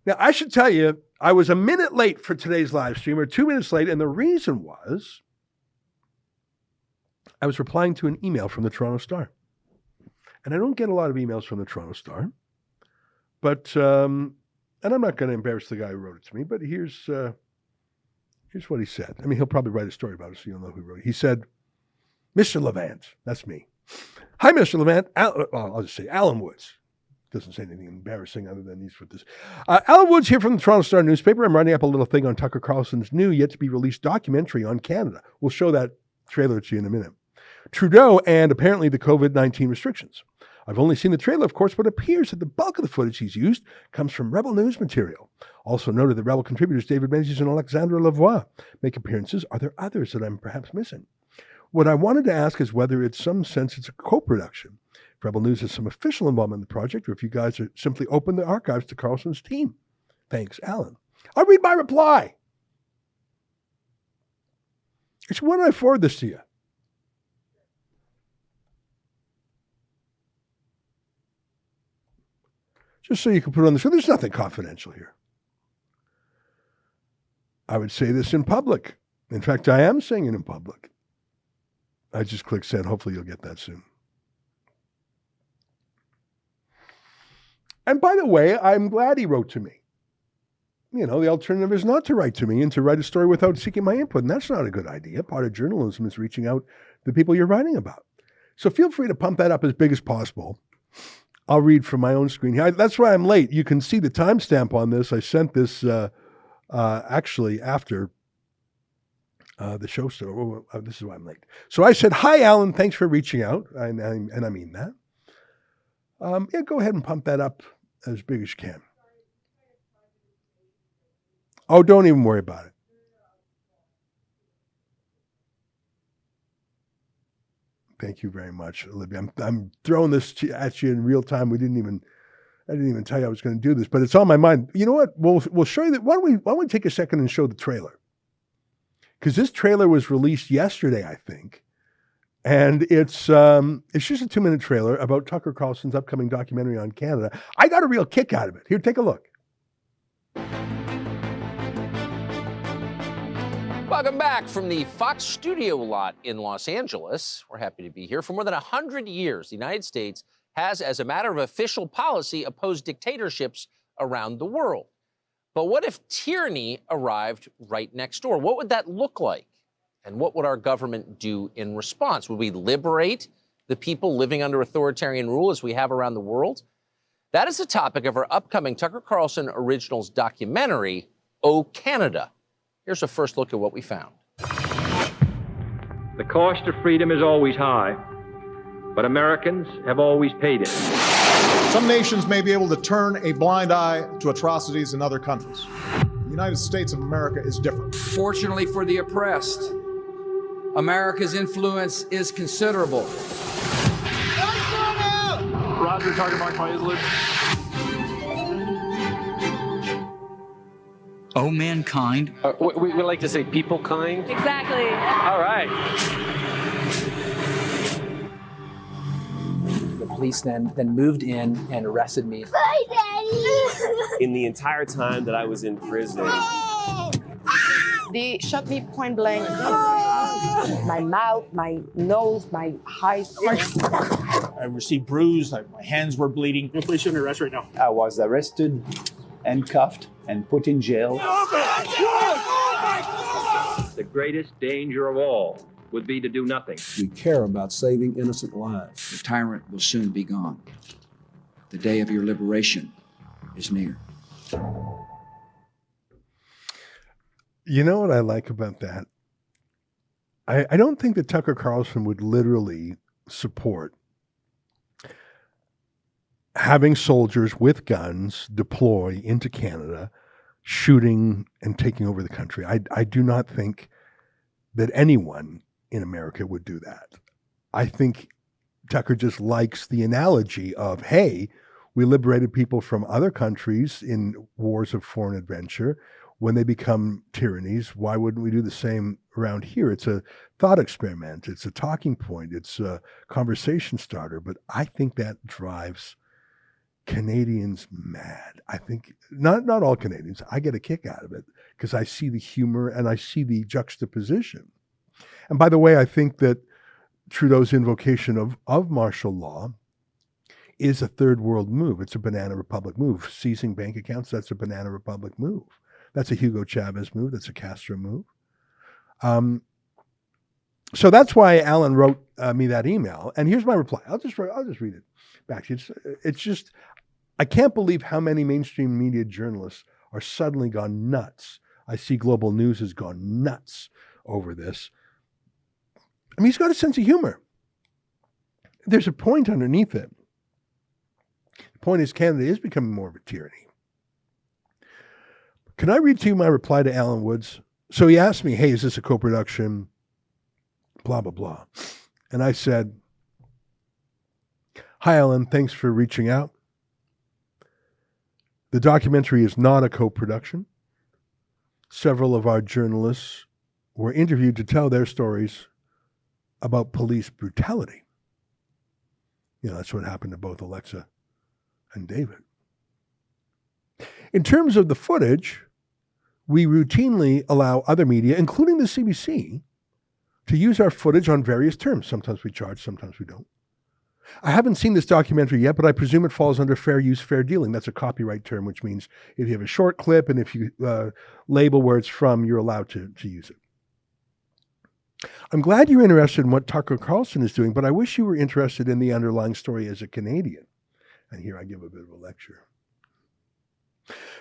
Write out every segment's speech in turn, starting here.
Now, I should tell you, I was a minute late for today's live stream, or 2 minutes late, and the reason was I was replying to an email from the Toronto Star. And I don't get a lot of emails from the Toronto Star, but, and I'm not going to embarrass the guy who wrote it to me, but here's what he said. I mean, he'll probably write a story about it, so you'll know who wrote it. He said, Mr. Levant, that's me. Hi, Mr. Levant. I'll just say Alan Woods. Doesn't say anything embarrassing other than he's for this. Alan Woods here from the Toronto Star newspaper. I'm writing up a little thing on Tucker Carlson's new, yet to be released documentary on Canada. We'll show that trailer to you in a minute. Trudeau and apparently the COVID-19 restrictions. I've only seen the trailer, of course, but it appears that the bulk of the footage he's used comes from Rebel News material. Also noted that Rebel contributors David Menzies and Alexandre Lavoie make appearances. Are there others that I'm perhaps missing? What I wanted to ask is whether in some sense it's a co-production. If Rebel News has some official involvement in the project, or if you guys are simply open the archives to Carlson's team. Thanks, Alan. I'll read my reply. Actually, why don't I forward this to you? Just so you can put it on the screen. There's nothing confidential here. I would say this in public. In fact, I am saying it in public. I just click send. Hopefully you'll get that soon. And by the way, I'm glad he wrote to me. You know, the alternative is not to write to me and to write a story without seeking my input. And that's not a good idea. Part of journalism is reaching out to the people you're writing about. So feel free to pump that up as big as possible. I'll read from my own screen here. That's why I'm late. You can see the timestamp on this. I sent this actually after the show started. This is why I'm late. So I said, hi, Alan. Thanks for reaching out. And I mean that. Yeah, go ahead and pump that up as big as you can. Oh, don't even worry about it. Thank you very much, Olivia. I'm throwing this at you in real time. I didn't even tell you I was going to do this, but it's on my mind. You know what? We'll show you that. Why don't we take a second and show the trailer? Because this trailer was released yesterday, I think, and it's just a 2-minute trailer about Tucker Carlson's upcoming documentary on Canada. I got a real kick out of it. Here, take a look. Welcome back from the Fox studio lot in Los Angeles. We're happy to be here. For more than 100 years, the United States has, as a matter of official policy, opposed dictatorships around the world. But what if tyranny arrived right next door? What would that look like? And what would our government do in response? Would we liberate the people living under authoritarian rule as we have around the world? That is the topic of our upcoming Tucker Carlson Originals documentary, Oh Canada. Here's a first look at what we found. The cost of freedom is always high, but Americans have always paid it. Some nations may be able to turn a blind eye to atrocities in other countries. The United States of America is different. Fortunately for the oppressed, America's influence is considerable. Roger, target marked by Islet. Oh, mankind. We like to say people kind. Exactly. All right. The police then moved in and arrested me. Bye, Daddy. In the entire time that I was in prison. They shot me point blank. My mouth, my nose, my eyes. I received bruises. My hands were bleeding. We'll place you under arrest right now. I was arrested and cuffed and put in jail. The greatest danger of all would be to do nothing. We care about saving innocent lives. The tyrant will soon be gone. The day of your liberation is near. You know what I like about that? I don't think that Tucker Carlson would literally support having soldiers with guns deploy into Canada, shooting and taking over the country. I do not think that anyone in America would do that. I think Tucker just likes the analogy of, hey, we liberated people from other countries in wars of foreign adventure. When they become tyrannies, why wouldn't we do the same around here? It's a thought experiment. It's a talking point. It's a conversation starter. But I think that drives Canadians mad. I think not all Canadians. I get a kick out of it because I see the humor and I see the juxtaposition. And by the way, I think that Trudeau's invocation of martial law is a third world move. It's a banana republic move. Seizing bank accounts, that's a banana republic move. That's a Hugo Chavez move. That's a Castro move. So that's why Alan wrote me that email. And here's my reply. I'll just read it back. It's just, I can't believe how many mainstream media journalists are suddenly gone nuts. I see Global News has gone nuts over this. I mean, he's got a sense of humor. There's a point underneath it. The point is Canada is becoming more of a tyranny. Can I read to you my reply to Alan Woods? So he asked me, hey, is this a co-production? Blah, blah, blah. And I said, hi, Alan, thanks for reaching out. The documentary is not a co-production. Several of our journalists were interviewed to tell their stories about police brutality. You know, that's what happened to both Alexa and David. In terms of the footage, we routinely allow other media, including the CBC, to use our footage on various terms. Sometimes we charge, sometimes we don't. I haven't seen this documentary yet, but I presume it falls under fair use, fair dealing. That's a copyright term, which means if you have a short clip and if you label where it's from, you're allowed to use it. I'm glad you're interested in what Tucker Carlson is doing, but I wish you were interested in the underlying story as a Canadian. And here I give a bit of a lecture.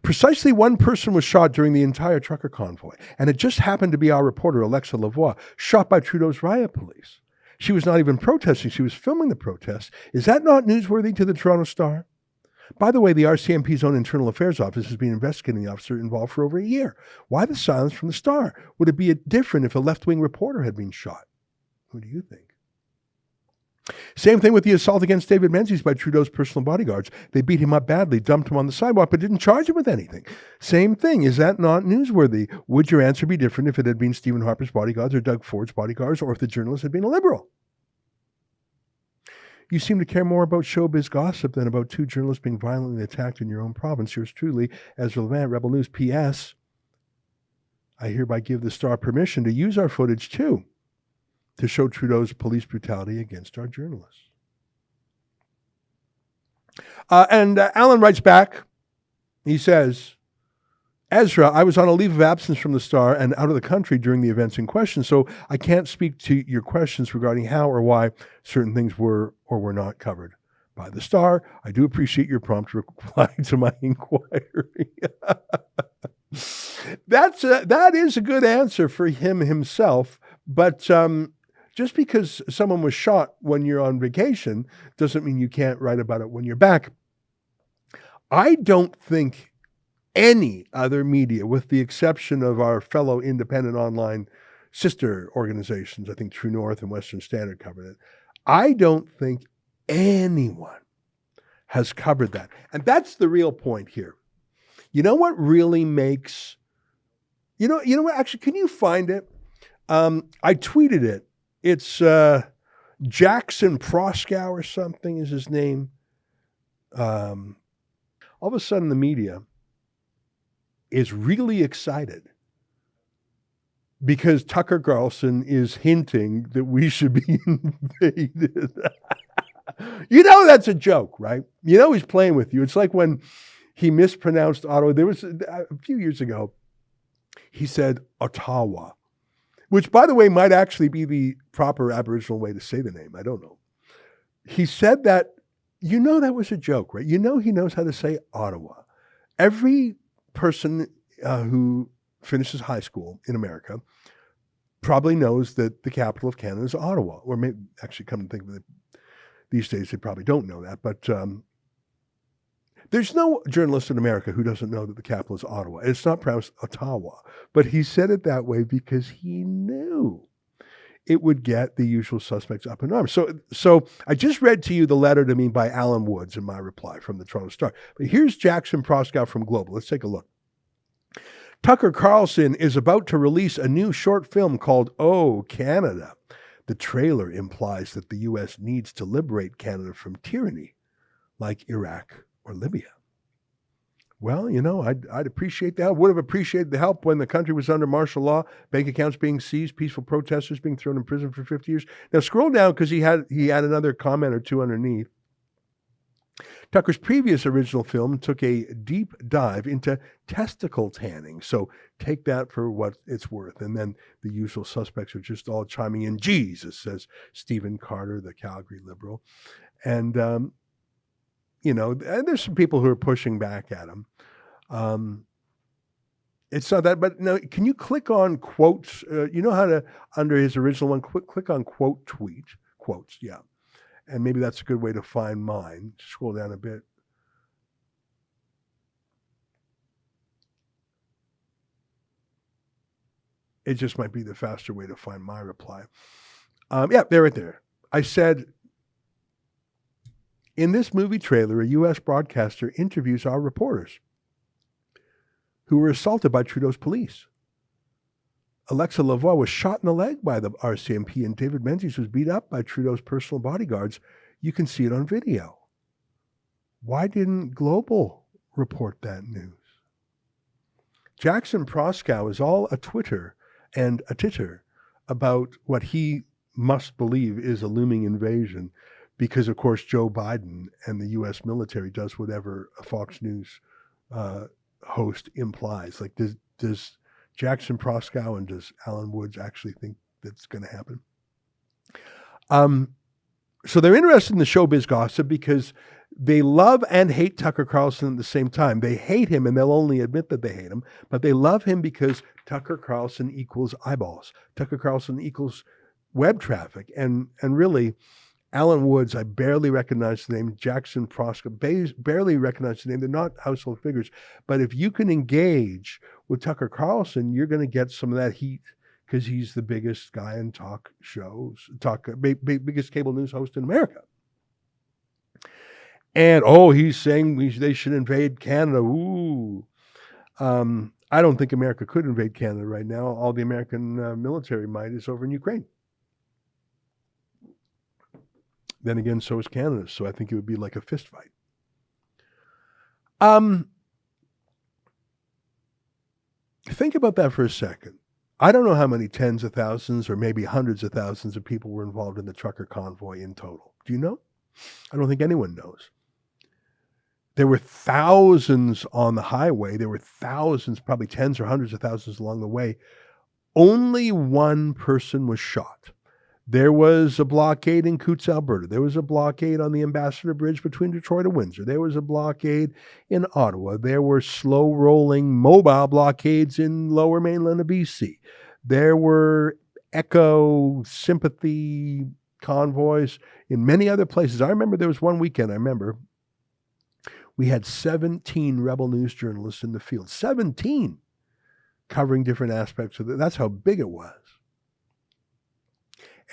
Precisely one person was shot during the entire trucker convoy, and it just happened to be our reporter, Alexa Levant, shot by Trudeau's riot police. She was not even protesting, she was filming the protest. Is that not newsworthy to the Toronto Star? By the way, the RCMP's own Internal Affairs Office has been investigating the officer involved for over a year. Why the silence from the Star? Would it be different if a left-wing reporter had been shot? What do you think? Same thing with the assault against David Menzies by Trudeau's personal bodyguards. They beat him up badly, dumped him on the sidewalk, but didn't charge him with anything. Same thing. Is that not newsworthy? Would your answer be different if it had been Stephen Harper's bodyguards or Doug Ford's bodyguards, or if the journalist had been a liberal? You seem to care more about showbiz gossip than about two journalists being violently attacked in your own province. Yours truly, Ezra Levant, Rebel News. P.S. I hereby give the Star permission to use our footage too, to show Trudeau's police brutality against our journalists. And Alan writes back. He says, Ezra, I was on a leave of absence from the Star and out of the country during the events in question, so I can't speak to your questions regarding how or why certain things were or were not covered by the Star. I do appreciate your prompt reply to my inquiry. That is a good answer for him himself, but just because someone was shot when you're on vacation doesn't mean you can't write about it when you're back. I don't think any other media, with the exception of our fellow independent online sister organizations, I think True North and Western Standard covered it, I don't think anyone has covered that. And that's the real point here. You know what really makes, you know what, actually, can you find it? I tweeted it. It's Jackson Proskow or something is his name. All of a sudden the media is really excited because Tucker Carlson is hinting that we should be invaded. You know that's a joke, right? You know he's playing with you. It's like when he mispronounced Ottawa. There was a few years ago, he said Ottawa, which, by the way, might actually be the proper Aboriginal way to say the name. I don't know. He said that, you know that was a joke, right? You know he knows how to say Ottawa. Every person who finishes high school in America probably knows that the capital of Canada is Ottawa, or maybe actually come to think of it, these days they probably don't know that, but there's no journalist in America who doesn't know that the capital is Ottawa. It's not pronounced Ottawa, but he said it that way because he knew it would get the usual suspects up in arms. So I just read to you the letter to me by Alan Woods in my reply from the Toronto Star. But here's Jackson Proskow from Global. Let's take a look. Tucker Carlson is about to release a new short film called Oh, Canada. The trailer implies that the U.S. needs to liberate Canada from tyranny like Iraq or Libya. Well, you know, I'd appreciate that. Would have appreciated the help when the country was under martial law, bank accounts being seized, peaceful protesters being thrown in prison for 50 years. Now scroll down because he had another comment or two underneath. Tucker's previous original film took a deep dive into testicle tanning. So take that for what it's worth. And then the usual suspects are just all chiming in, Jesus, says Stephen Carter, the Calgary liberal. And, you know, and there's some people who are pushing back at him. It's not that, but now can you click on quotes? You know how to, under his original one, click on quotes, yeah. And maybe that's a good way to find mine. Scroll down a bit. It just might be the faster way to find my reply. Yeah, they're right there. I said, in this movie trailer, a U.S. broadcaster interviews our reporters who were assaulted by Trudeau's police. Alexa Lavoie was shot in the leg by the RCMP, and David Menzies was beat up by Trudeau's personal bodyguards. You can see it on video. Why didn't Global report that news? Jackson Proskow is all a Twitter and a titter about what he must believe is a looming invasion because, of course, Joe Biden and the U.S. military does whatever a Fox News host implies. Like, does Jackson Proskow and does Alan Woods actually think that's going to happen? So they're interested in the showbiz gossip because they love and hate Tucker Carlson at the same time. They hate him, and they'll only admit that they hate him, but they love him because Tucker Carlson equals eyeballs. Tucker Carlson equals web traffic. And really, Alan Woods, I barely recognize the name. Jackson Proskow, barely recognize the name. They're not household figures. But if you can engage with Tucker Carlson, you're going to get some of that heat because he's the biggest guy in talk shows, biggest cable news host in America. And, he's saying they should invade Canada. Ooh. I don't think America could invade Canada right now. All the American military might is over in Ukraine. Then again, so is Canada. So I think it would be like a fist fight. Think about that for a second. I don't know how many tens of thousands or maybe hundreds of thousands of people were involved in the trucker convoy in total. Do you know? I don't think anyone knows. There were thousands on the highway. There were thousands, probably tens or hundreds of thousands along the way. Only one person was shot. There was a blockade in Coutts, Alberta. There was a blockade on the Ambassador Bridge between Detroit and Windsor. There was a blockade in Ottawa. There were slow-rolling mobile blockades in Lower Mainland of BC. There were echo sympathy convoys in many other places. I remember there was one weekend, we had 17 Rebel News journalists in the field. 17 covering different aspects of it. That's how big it was.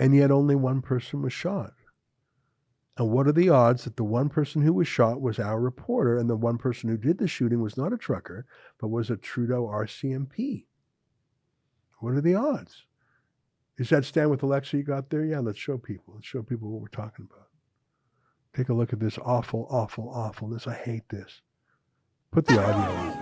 And yet only one person was shot. And what are the odds that the one person who was shot was our reporter and the one person who did the shooting was not a trucker, but was a Trudeau RCMP? What are the odds? Is that Stand With Alexa you got there? Yeah, let's show people. Let's show people what we're talking about. Take a look at this awful, awful, awfulness. I hate this. Put the audio on.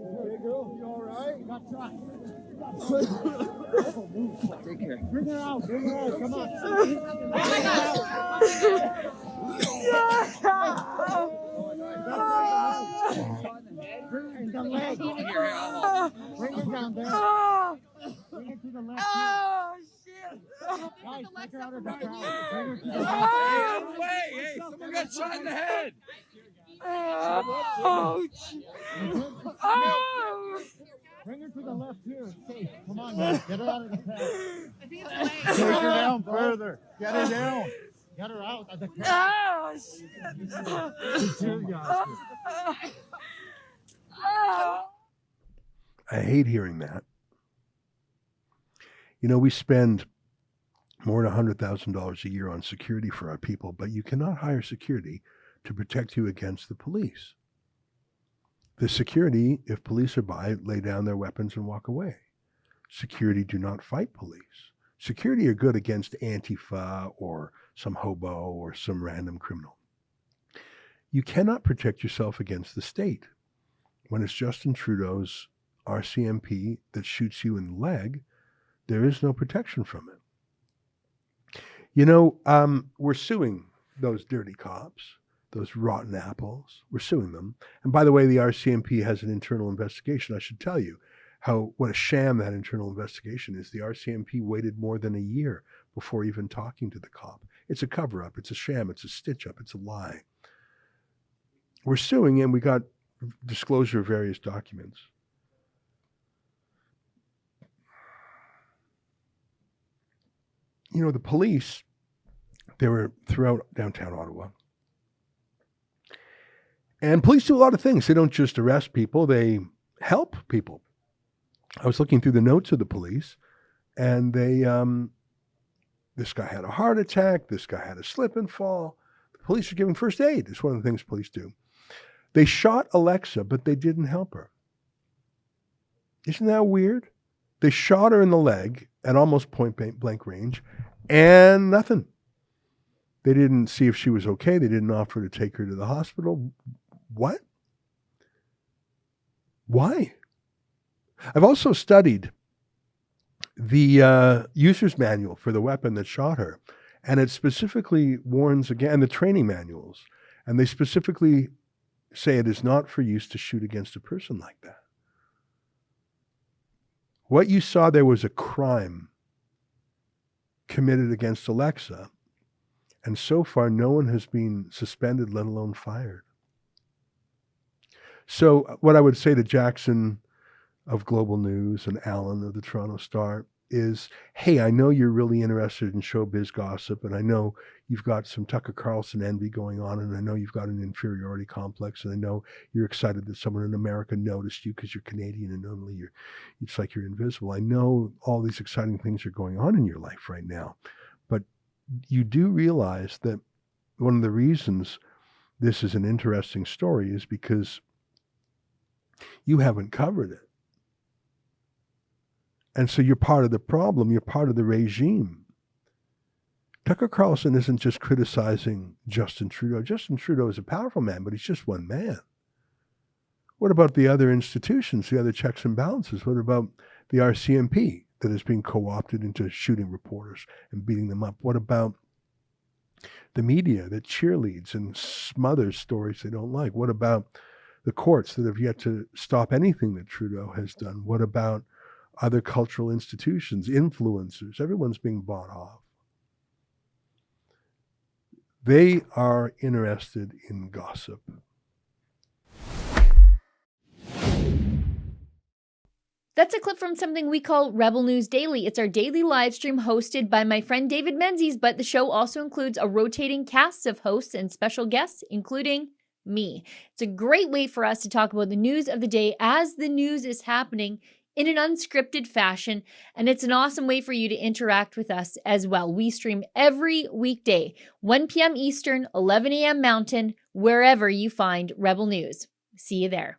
Hey girl, you alright? Got shot. Take care. Bring her out, come on. Bring the leg. Bring it down there. Bring it to the left. Oh, shit. Guys, take her out of the crowd. Bring her to the left. Hey, someone got shot in the head. Bring her to the left here. Safe. Come on, guys. Get her out of the crowd. Take her down further. Get her down. Get her out of the crowd. Oh, shit. I hate hearing that. You know, we spend more than $100,000 a year on security for our people, but you cannot hire security to protect you against the police. The security, if police are by, lay down their weapons and walk away. Security do not fight police. Security are good against Antifa or some hobo or some random criminal. You cannot protect yourself against the state. When it's Justin Trudeau's RCMP that shoots you in the leg, there is no protection from it. You know, we're suing those dirty cops, those rotten apples. We're suing them. And by the way, the RCMP has an internal investigation. I should tell you what a sham that internal investigation is. The RCMP waited more than a year before even talking to the cop. It's a cover-up. It's a sham. It's a stitch-up. It's a lie. We're suing, and we got disclosure of various documents. You know, the police, they were throughout downtown Ottawa. And police do a lot of things. They don't just arrest people, they help people. I was looking through the notes of the police, and they, this guy had a heart attack, this guy had a slip and fall. The police are giving first aid. It's one of the things police do. They shot Alexa, but they didn't help her. Isn't that weird? They shot her in the leg at almost point blank range, and nothing. They didn't see if she was okay. They didn't offer to take her to the hospital. What? Why? I've also studied the user's manual for the weapon that shot her, and it specifically warns again, the training manuals, and they specifically say it is not for use to shoot against a person like that. What you saw there was a crime committed against Alexa, and so far no one has been suspended, let alone fired. So what I would say to Jackson of Global News and Alan of the Toronto Star is, hey, I know you're really interested in showbiz gossip, and I know you've got some Tucker Carlson envy going on, and I know you've got an inferiority complex, and I know you're excited that someone in America noticed you because you're Canadian and normally it's like you're invisible. I know all these exciting things are going on in your life right now, but you do realize that one of the reasons this is an interesting story is because you haven't covered it. And so you're part of the problem. You're part of the regime. Tucker Carlson isn't just criticizing Justin Trudeau. Justin Trudeau is a powerful man, but he's just one man. What about the other institutions, the other checks and balances? What about the RCMP that is being co-opted into shooting reporters and beating them up? What about the media that cheerleads and smothers stories they don't like? What about the courts that have yet to stop anything that Trudeau has done? What about other cultural institutions, influencers? Everyone's being bought off. They are interested in gossip. That's a clip from something we call Rebel News Daily. It's our daily live stream hosted by my friend David Menzies, but the show also includes a rotating cast of hosts and special guests, including me. It's a great way for us to talk about the news of the day as the news is happening in an unscripted fashion, and it's an awesome way for you to interact with us as well. We stream every weekday, 1 p.m. Eastern, 11 a.m. Mountain, wherever you find Rebel News. See you there.